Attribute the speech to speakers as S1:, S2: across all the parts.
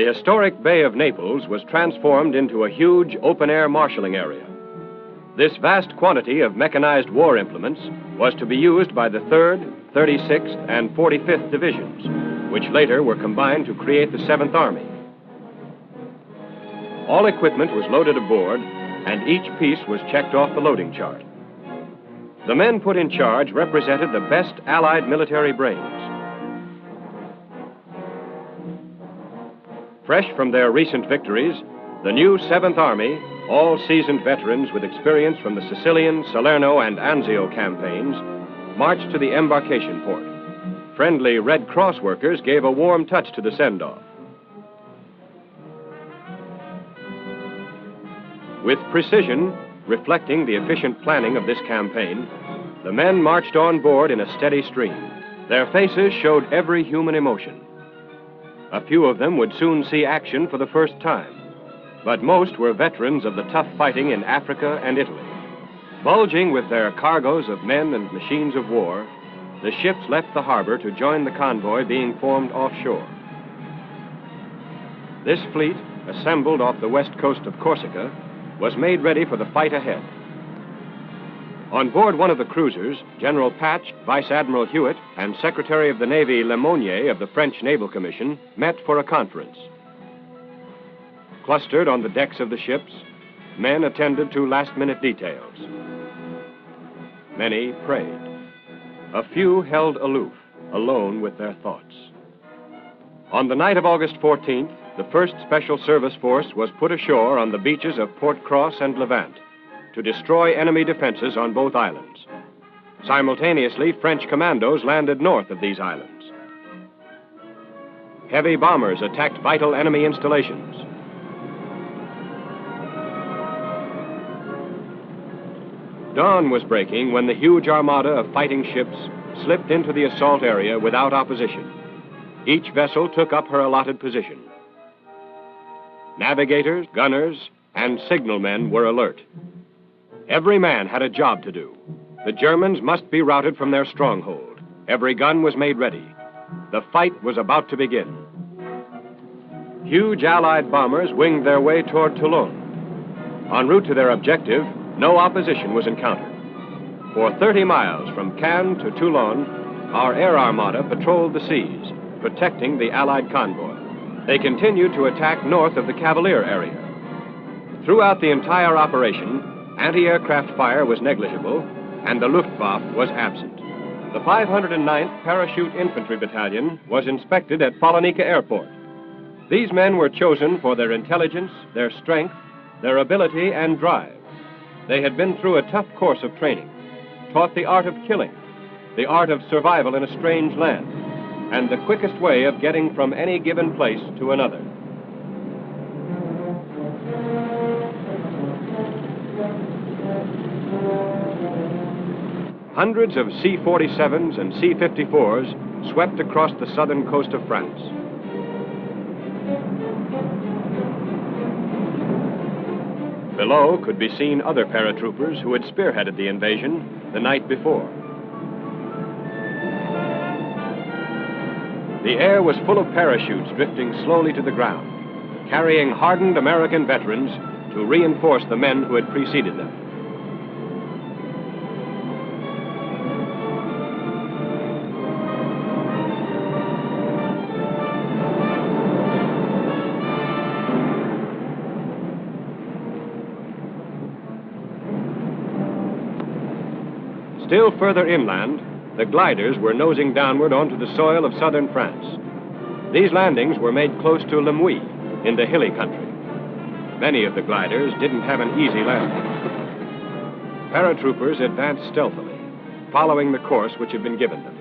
S1: The historic Bay of Naples was transformed into a huge open-air marshalling area. This vast quantity of mechanized war implements was to be used by the 3rd, 36th, and 45th Divisions, which later were combined to create the 7th Army. All equipment was loaded aboard, and each piece was checked off the loading chart. The men put in charge represented the best Allied military brains. Fresh from their recent victories, the new 7th Army, all seasoned veterans with experience from the Sicilian, Salerno, and Anzio campaigns, marched to the embarkation port. Friendly Red Cross workers gave a warm touch to the send-off. With precision, reflecting the efficient planning of this campaign, the men marched on board in a steady stream. Their faces showed every human emotion. A few of them would soon see action for the first time, but most were veterans of the tough fighting in Africa and Italy. Bulging with their cargoes of men and machines of war, the ships left the harbor to join the convoy being formed offshore. This fleet, assembled off the west coast of Corsica, was made ready for the fight ahead. On board one of the cruisers, General Patch, Vice Admiral Hewitt, and Secretary of the Navy Lemonnier of the French Naval Commission met for a conference. Clustered on the decks of the ships, men attended to last-minute details. Many prayed. A few held aloof, alone with their thoughts. On the night of August 14th, the 1st Special Service Force was put ashore on the beaches of Port Cross and Levant to destroy enemy defenses on both islands. Simultaneously, French commandos landed north of these islands. Heavy bombers attacked vital enemy installations. Dawn was breaking when the huge armada of fighting ships slipped into the assault area without opposition. Each vessel took up her allotted position. Navigators, gunners, and signalmen were alert. Every man had a job to do. The Germans must be routed from their stronghold. Every gun was made ready. The fight was about to begin. Huge Allied bombers winged their way toward Toulon. En route to their objective, no opposition was encountered. For 30 miles from Cannes to Toulon, our air armada patrolled the seas, protecting the Allied convoy. They continued to attack north of the Cavalier area. Throughout the entire operation, anti-aircraft fire was negligible, and the Luftwaffe was absent. The 509th Parachute Infantry Battalion was inspected at Polonica Airport. These men were chosen for their intelligence, their strength, their ability, and drive. They had been through a tough course of training, taught the art of killing, the art of survival in a strange land, and the quickest way of getting from any given place to another. Hundreds of C-47s and C-54s swept across the southern coast of France. Below could be seen other paratroopers who had spearheaded the invasion the night before. The air was full of parachutes drifting slowly to the ground, carrying hardened American veterans to reinforce the men who had preceded them. Still further inland, the gliders were nosing downward onto the soil of southern France. These landings were made close to Lemuy, in the hilly country. Many of the gliders didn't have an easy landing. Paratroopers advanced stealthily, following the course which had been given them.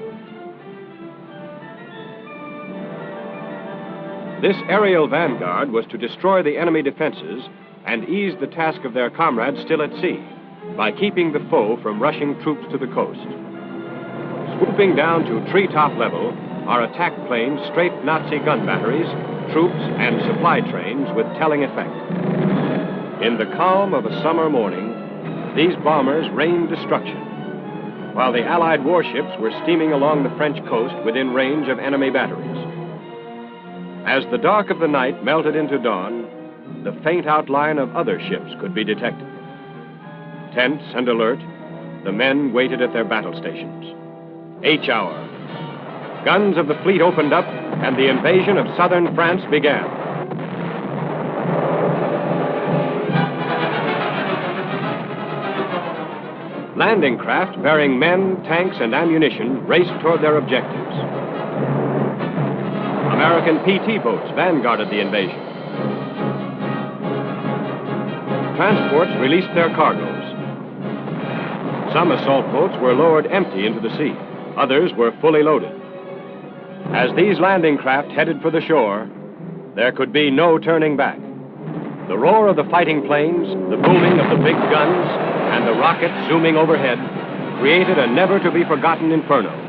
S1: This aerial vanguard was to destroy the enemy defenses and ease the task of their comrades still at sea by keeping the foe from rushing troops to the coast. Swooping down to treetop level are attack planes, straight Nazi gun batteries, troops, and supply trains with telling effect. In the calm of a summer morning, these bombers rained destruction, while the Allied warships were steaming along the French coast within range of enemy batteries. As the dark of the night melted into dawn, the faint outline of other ships could be detected. Tense and alert, the men waited at their battle stations. H hour. Guns of the fleet opened up, and the invasion of southern France began. Landing craft bearing men, tanks, and ammunition raced toward their objectives. American PT boats vanguarded the invasion. Transports released their cargoes. Some assault boats were lowered empty into the sea. Others were fully loaded. As these landing craft headed for the shore, there could be no turning back. The roar of the fighting planes, the booming of the big guns, and the rockets zooming overhead created a never-to-be-forgotten inferno.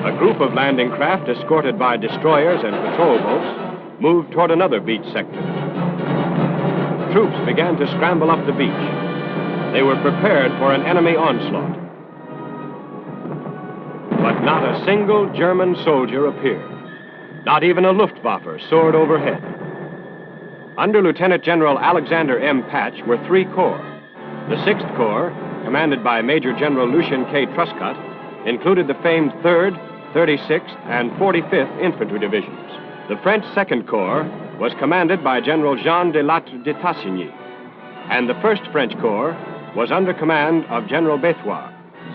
S1: A group of landing craft escorted by destroyers and patrol boats moved toward another beach sector. Troops began to scramble up the beach. They were prepared for an enemy onslaught. But not a single German soldier appeared. Not even a Luftwaffe soared overhead. Under Lieutenant General Alexander M. Patch were 3 corps. The 6th Corps, commanded by Major General Lucien K. Truscott, included the famed 3rd, 36th, and 45th Infantry Divisions. The French 2nd Corps was commanded by General Jean de Lattre de Tassigny, and the 1st French Corps was under command of General Bethouat.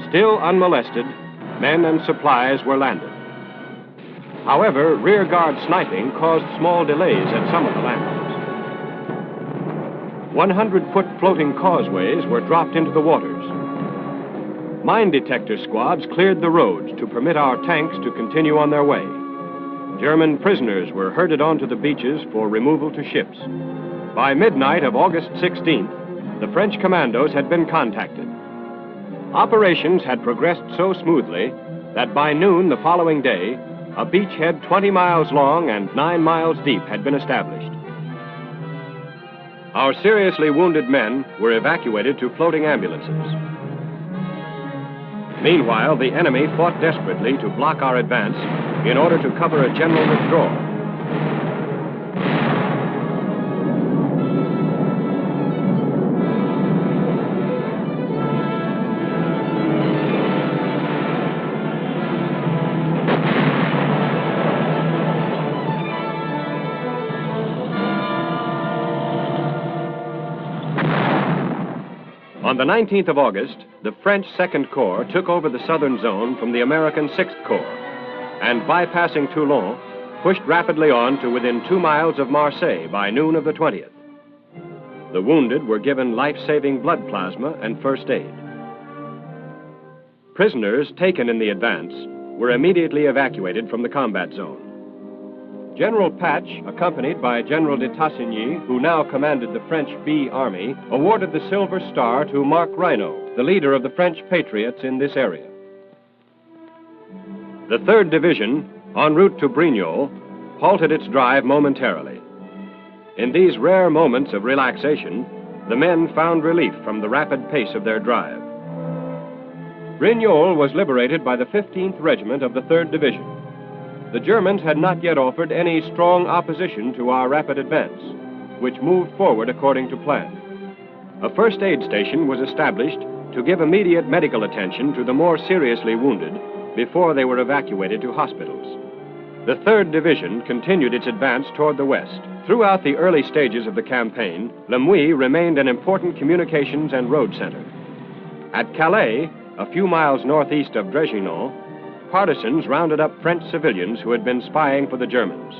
S1: Still unmolested, men and supplies were landed. However, rearguard sniping caused small delays at some of the landings. 100-foot floating causeways were dropped into the waters. Mine detector squads cleared the roads to permit our tanks to continue on their way. German prisoners were herded onto the beaches for removal to ships. By midnight of August 16th, the French commandos had been contacted. Operations had progressed so smoothly that by noon the following day, a beachhead 20 miles long and 9 miles deep had been established. Our seriously wounded men were evacuated to floating ambulances. Meanwhile, the enemy fought desperately to block our advance in order to cover a general withdrawal. On the 19th of August, the French 2nd Corps took over the southern zone from the American 6th Corps, and bypassing Toulon, pushed rapidly on to within 2 miles of Marseille by noon of the 20th. The wounded were given life-saving blood plasma and first aid. Prisoners taken in the advance were immediately evacuated from the combat zone. General Patch, accompanied by General de Tassigny, who now commanded the French B Army, awarded the Silver Star to Marc Reynaud, the leader of the French patriots in this area. The 3rd Division, en route to Brignoles, halted its drive momentarily. In these rare moments of relaxation, the men found relief from the rapid pace of their drive. Brignoles was liberated by the 15th Regiment of the 3rd Division. The Germans had not yet offered any strong opposition to our rapid advance, which moved forward according to plan. A first aid station was established to give immediate medical attention to the more seriously wounded before they were evacuated to hospitals. The 3rd Division continued its advance toward the west. Throughout the early stages of the campaign, Le Mouilly remained an important communications and road center. At Calais, a few miles northeast of Dragoon, partisans rounded up French civilians who had been spying for the Germans,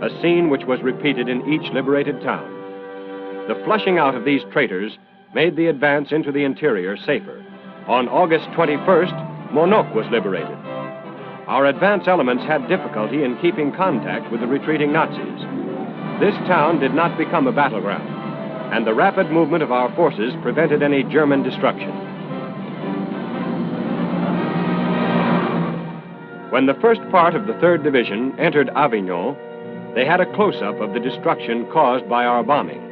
S1: a scene which was repeated in each liberated town. The flushing out of these traitors made the advance into the interior safer. On August 21st, Monoc was liberated. Our advance elements had difficulty in keeping contact with the retreating Nazis. This town did not become a battleground, and the rapid movement of our forces prevented any German destruction. When the first part of the 3rd Division entered Avignon, they had a close-up of the destruction caused by our bombing.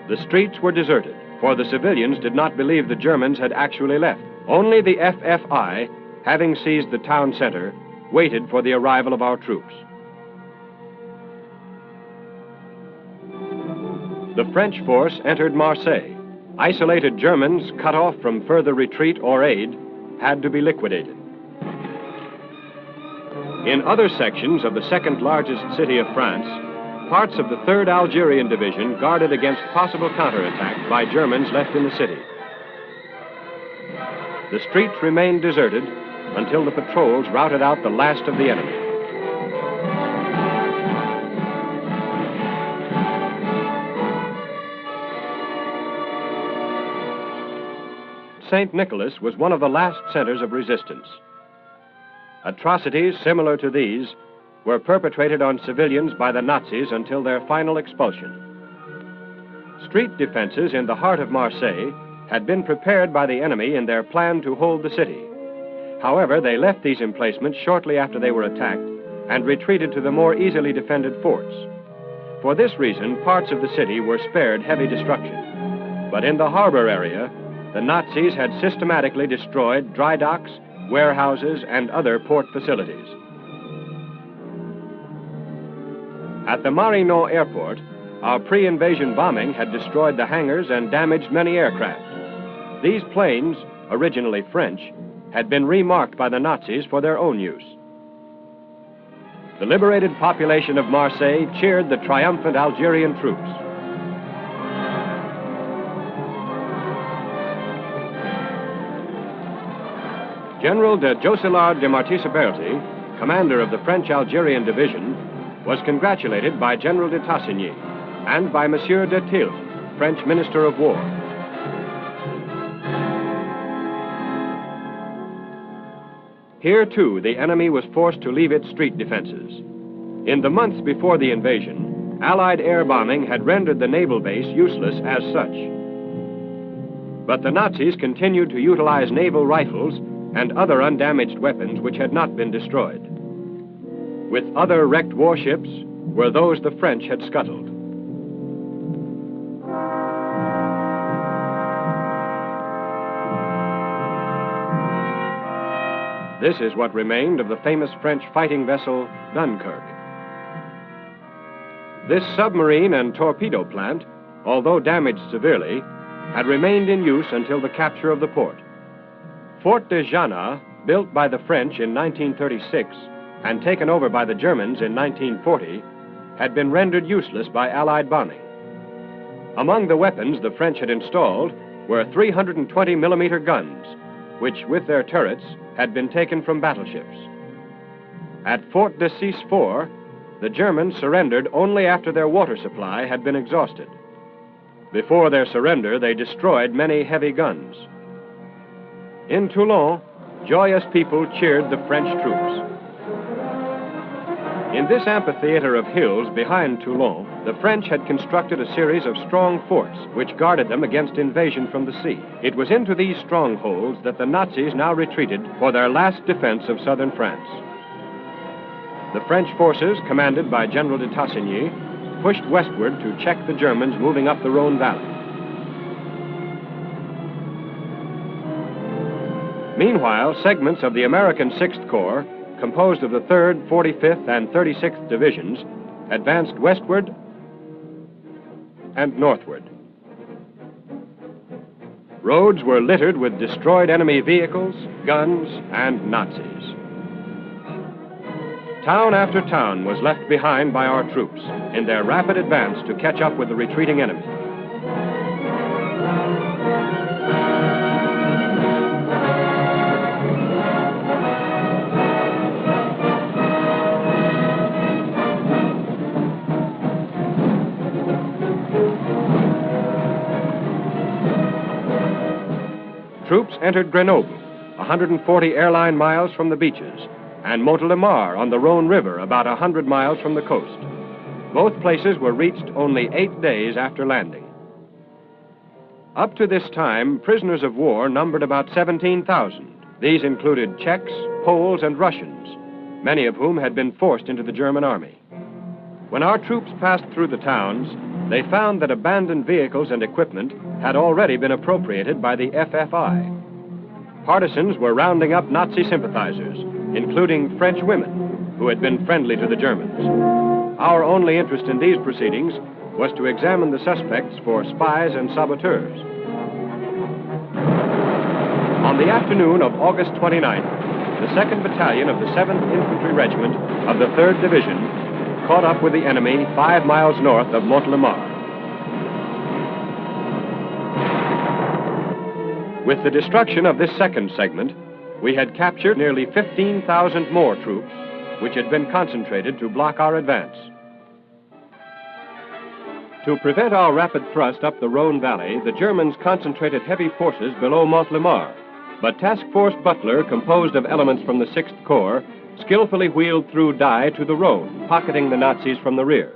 S1: The streets were deserted, for the civilians did not believe the Germans had actually left. Only the FFI having seized the town center, waited for the arrival of our troops. The French force entered Marseille. Isolated Germans, cut off from further retreat or aid, had to be liquidated. In other sections of the second largest city of France, parts of the 3rd Algerian Division guarded against possible counterattack by Germans left in the city. The streets remained deserted until the patrols routed out the last of the enemy. St. Nicholas was one of the last centers of resistance. Atrocities similar to these were perpetrated on civilians by the Nazis until their final expulsion. Street defenses in the heart of Marseille had been prepared by the enemy in their plan to hold the city. However, they left these emplacements shortly after they were attacked and retreated to the more easily defended forts. For this reason, parts of the city were spared heavy destruction. But in the harbor area, the Nazis had systematically destroyed dry docks, warehouses, and other port facilities. At the Marignan airport, our pre-invasion bombing had destroyed the hangars and damaged many aircraft. These planes, originally French, had been remarked by the Nazis for their own use. The liberated population of Marseille cheered the triumphant Algerian troops. General de Josselard de Marty-Saberti, commander of the French Algerian Division, was congratulated by General de Tassigny and by Monsieur de Till, French Minister of War. Here, too, the enemy was forced to leave its street defenses. In the months before the invasion, Allied air bombing had rendered the naval base useless as such. But the Nazis continued to utilize naval rifles and other undamaged weapons which had not been destroyed. With other wrecked warships were those the French had scuttled. This is what remained of the famous French fighting vessel Dunkirk. This submarine and torpedo plant, although damaged severely, had remained in use until the capture of the port. Fort de Jana, built by the French in 1936 and taken over by the Germans in 1940, had been rendered useless by Allied bombing. Among the weapons the French had installed were 320mm guns, which, with their turrets, had been taken from battleships. At Fort de Cisse-Fort, the Germans surrendered only after their water supply had been exhausted. Before their surrender, they destroyed many heavy guns. In Toulon, joyous people cheered the French troops. In this amphitheater of hills behind Toulon, the French had constructed a series of strong forts which guarded them against invasion from the sea. It was into these strongholds that the Nazis now retreated for their last defense of southern France. The French forces, commanded by General de Tassigny, pushed westward to check the Germans moving up the Rhone Valley. Meanwhile, segments of the American 6th Corps, composed of the 3rd, 45th, and 36th Divisions, advanced westward and northward. Roads were littered with destroyed enemy vehicles, guns, and Nazis. Town after town was left behind by our troops in their rapid advance to catch up with the retreating enemy. Troops entered Grenoble, 140 airline miles from the beaches, and Montélimar on the Rhone River, about 100 miles from the coast. Both places were reached only 8 days after landing. Up to this time, prisoners of war numbered about 17,000. These included Czechs, Poles, and Russians, many of whom had been forced into the German army. When our troops passed through the towns, they found that abandoned vehicles and equipment had already been appropriated by the FFI. partisans were rounding up Nazi sympathizers, including French women who had been friendly to the Germans. Our only interest in these proceedings was to examine the suspects for spies and saboteurs. On the afternoon of August 29th, the 2nd Battalion of the 7th Infantry Regiment of the 3rd Division caught up with the enemy 5 miles north of Montélimar. With the destruction of this second segment, we had captured nearly 15,000 more troops, which had been concentrated to block our advance. To prevent our rapid thrust up the Rhone Valley, the Germans concentrated heavy forces below Montélimar. But Task Force Butler, composed of elements from the 6th Corps, skillfully wheeled through Dye to the Rhone, pocketing the Nazis from the rear.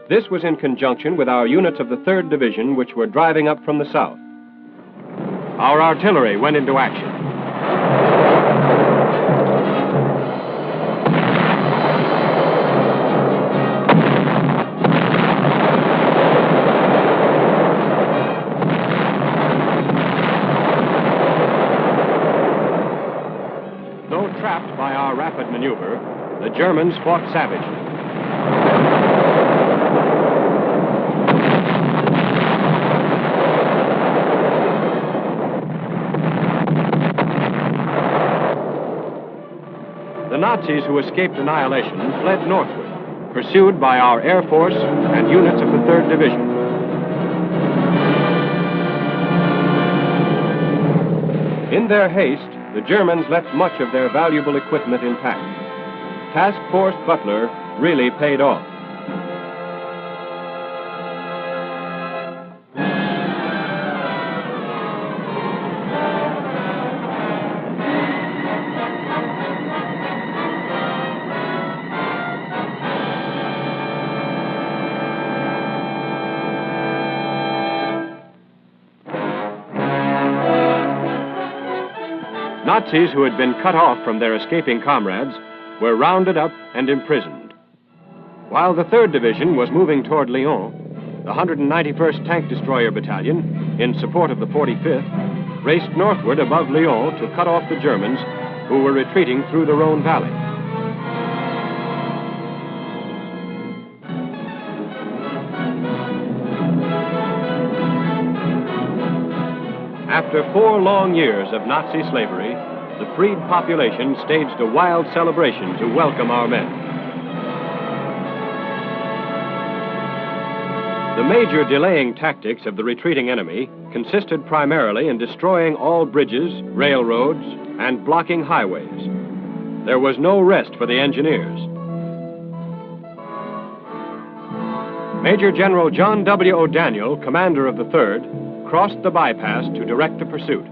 S1: This was in conjunction with our units of the 3rd Division, which were driving up from the south. Our artillery went into action. Trapped by our rapid maneuver, the Germans fought savagely. The Nazis who escaped annihilation fled northward, pursued by our Air Force and units of the 3rd Division. In their haste, the Germans left much of their valuable equipment intact. Task Force Butler really paid off. Nazis who had been cut off from their escaping comrades were rounded up and imprisoned. While the 3rd Division was moving toward Lyon, the 191st Tank Destroyer Battalion, in support of the 45th, raced northward above Lyon to cut off the Germans who were retreating through the Rhone Valley. After 4 long years of Nazi slavery, the freed population staged a wild celebration to welcome our men. The major delaying tactics of the retreating enemy consisted primarily in destroying all bridges, railroads, and blocking highways. There was no rest for the engineers. Major General John W. O'Daniel, commander of the 3rd, crossed the bypass to direct the pursuit.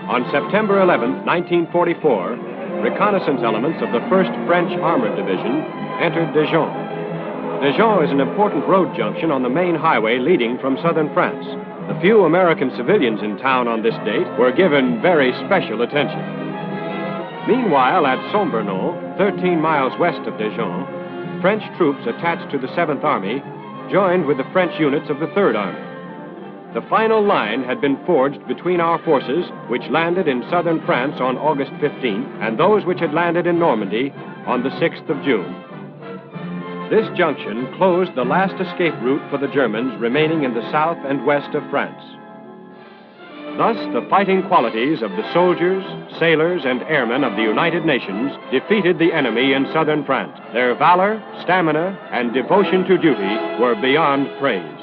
S1: On September 11, 1944, reconnaissance elements of the 1st French Armored Division entered Dijon. Dijon is an important road junction on the main highway leading from southern France. The few American civilians in town on this date were given very special attention. Meanwhile, at Saint-Bernon, 13 miles west of Dijon, French troops attached to the 7th Army joined with the French units of the 3rd Army. The final line had been forged between our forces, which landed in southern France on August 15th, and those which had landed in Normandy on the 6th of June. This junction closed the last escape route for the Germans remaining in the south and west of France. Thus, the fighting qualities of the soldiers, sailors, and airmen of the United Nations defeated the enemy in southern France. Their valor, stamina, and devotion to duty were beyond praise.